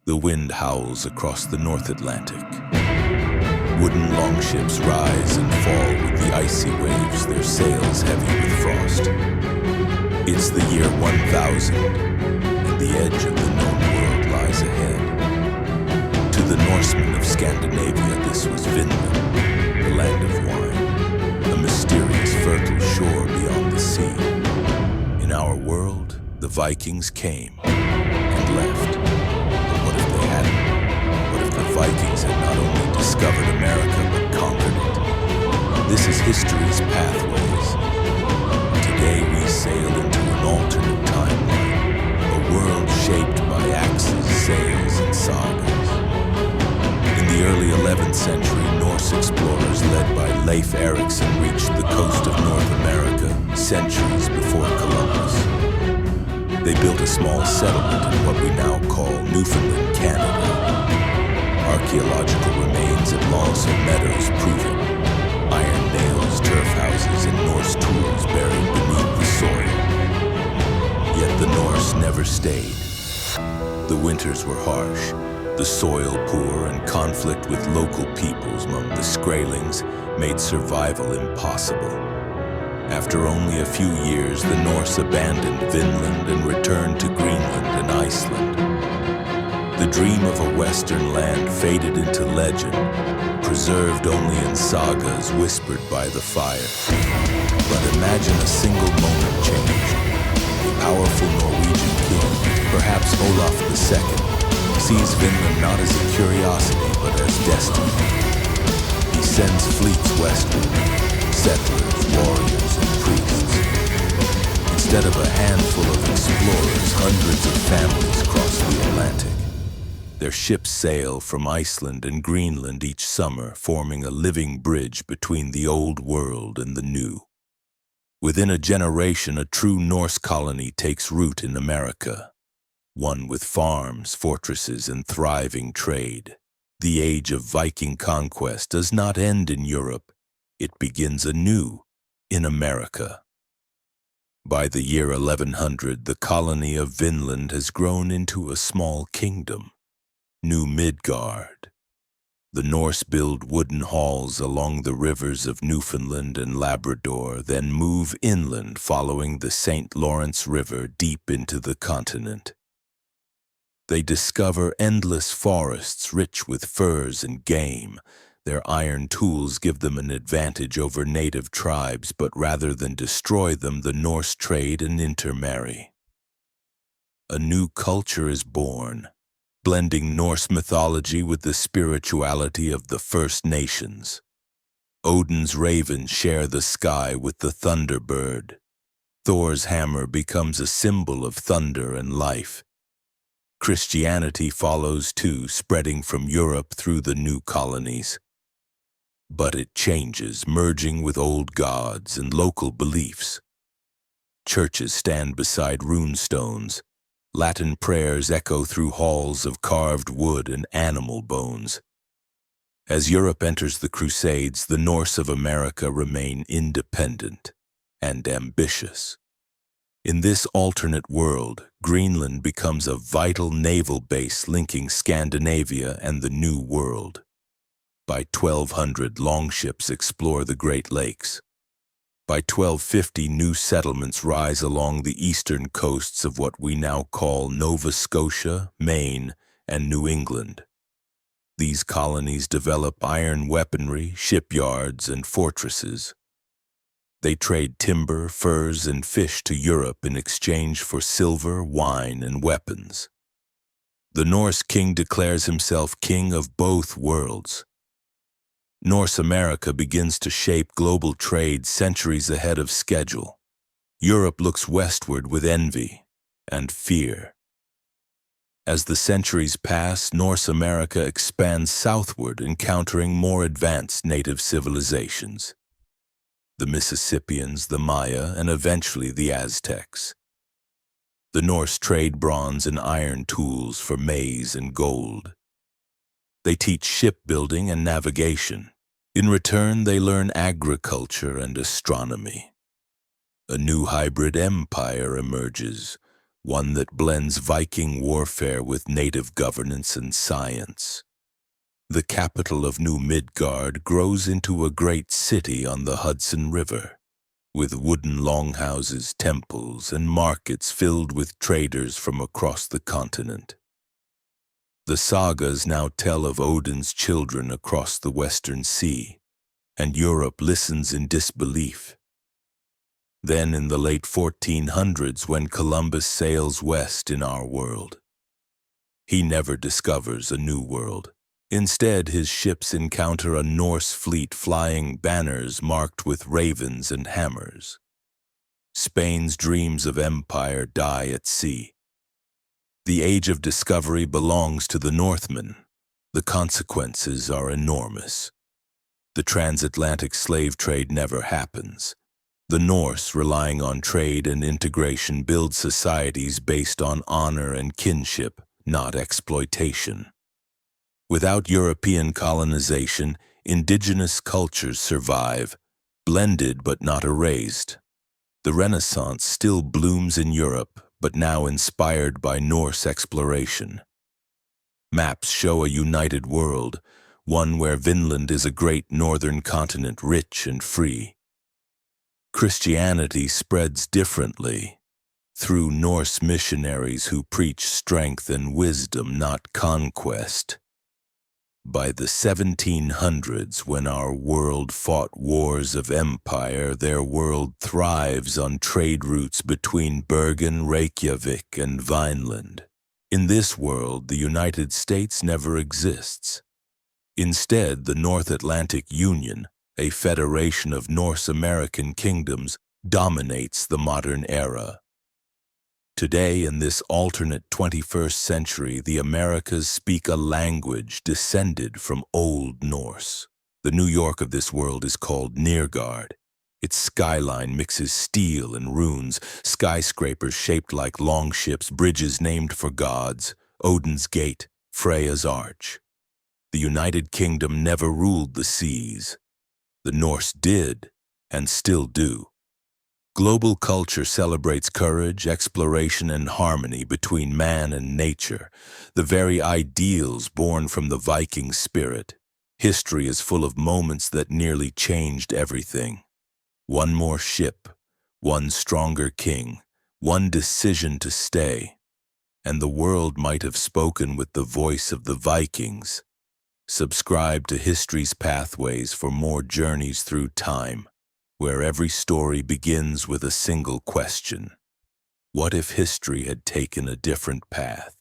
The wind howls across the North Atlantic. Wooden longships rise and fall with the icy waves, their sails heavy with frost. It's the year 1000, and the edge of the known world lies ahead. To the Norsemen of Scandinavia, this was Vinland, the land of wine, a mysterious, fertile shore beyond the sea. In our world, the Vikings came and left. But what if they hadn't? What if the Vikings had not only discovered America, but conquered it? This is history's pathways. Today we sail into an alternate timeline, a world shaped by axes, sails, and sagas. In the early 11th century, Norse explorers led by Leif Erikson reached the coast of North America centuries before Columbus. They built a small settlement in what we now call Newfoundland, Canada. Archaeological remains at Long Meadows prove it. Iron nails, turf houses, and Norse tools buried beneath the soil. Yet the Norse never stayed. The winters were harsh, the soil poor, and conflict with local peoples among the Skrælings made survival impossible. After only a few years, the Norse abandoned Vinland and returned to Greenland and Iceland. The dream of a Western land faded into legend, preserved only in sagas whispered by the fire. But imagine a single moment change. The powerful Norwegian king, perhaps Olaf II, sees Vinland not as a curiosity but as destiny. He sends fleets westward, settlers, warriors, and priests. Instead of a handful of explorers, hundreds of families cross the Atlantic. Their ships sail from Iceland and Greenland each summer, forming a living bridge between the old world and the new. Within a generation, a true Norse colony takes root in America, one with farms, fortresses, and thriving trade. The age of Viking conquest does not end in Europe. It begins anew in America. By the year 1100, the colony of Vinland has grown into a small kingdom, New Midgard. The Norse build wooden halls along the rivers of Newfoundland and Labrador, then move inland following the St. Lawrence River deep into the continent. They discover endless forests rich with furs and game. Their iron tools give them an advantage over native tribes, but rather than destroy them, the Norse trade and intermarry. A new culture is born, blending Norse mythology with the spirituality of the First Nations. Odin's ravens share the sky with the thunderbird. Thor's hammer becomes a symbol of thunder and life. Christianity follows too, spreading from Europe through the new colonies. But it changes, merging with old gods and local beliefs. Churches stand beside rune stones. Latin prayers echo through halls of carved wood and animal bones. As Europe enters the Crusades, the Norse of America remain independent and ambitious. In this alternate world, Greenland becomes a vital naval base linking Scandinavia and the New World. By 1200, longships explore the Great Lakes. By 1250, new settlements rise along the eastern coasts of what we now call Nova Scotia, Maine, and New England. These colonies develop iron weaponry, shipyards, and fortresses. They trade timber, furs, and fish to Europe in exchange for silver, wine, and weapons. The Norse king declares himself king of both worlds. Norse America begins to shape global trade centuries ahead of schedule. Europe looks westward with envy and fear. As the centuries pass, Norse America expands southward, encountering more advanced native civilizations. The Mississippians, the Maya, and eventually the Aztecs. The Norse trade bronze and iron tools for maize and gold. They teach shipbuilding and navigation. In return, they learn agriculture and astronomy. A new hybrid empire emerges, one that blends Viking warfare with native governance and science. The capital of New Midgard grows into a great city on the Hudson River, with wooden longhouses, temples, and markets filled with traders from across the continent. The sagas now tell of Odin's children across the Western Sea, and Europe listens in disbelief. Then in the late 1400s, when Columbus sails west in our world, he never discovers a new world. Instead, his ships encounter a Norse fleet flying banners marked with ravens and hammers. Spain's dreams of empire die at sea. The age of discovery belongs to the Northmen. The consequences are enormous. The transatlantic slave trade never happens. The Norse, relying on trade and integration, build societies based on honor and kinship, not exploitation. Without European colonization, indigenous cultures survive, blended but not erased. The Renaissance still blooms in Europe, but now inspired by Norse exploration. Maps show a united world, one where Vinland is a great northern continent, rich and free. Christianity spreads differently, through Norse missionaries who preach strength and wisdom, not conquest. By the 1700s, when our world fought wars of empire, their world thrives on trade routes between Bergen, Reykjavik, and Vineland. In this world, the United States never exists. Instead, the North Atlantic Union, a federation of Norse American kingdoms, dominates the modern era. Today, in this alternate 21st century, the Americas speak a language descended from Old Norse. The New York of this world is called Nýrgard. Its skyline mixes steel and runes, skyscrapers shaped like longships, bridges named for gods, Odin's Gate, Freya's Arch. The United Kingdom never ruled the seas. The Norse did, and still do. Global culture celebrates courage, exploration, and harmony between man and nature, the very ideals born from the Viking spirit. History is full of moments that nearly changed everything. One more ship, one stronger king, one decision to stay, and the world might have spoken with the voice of the Vikings. Subscribe to History's Pathways for more journeys through time, where every story begins with a single question. What if history had taken a different path?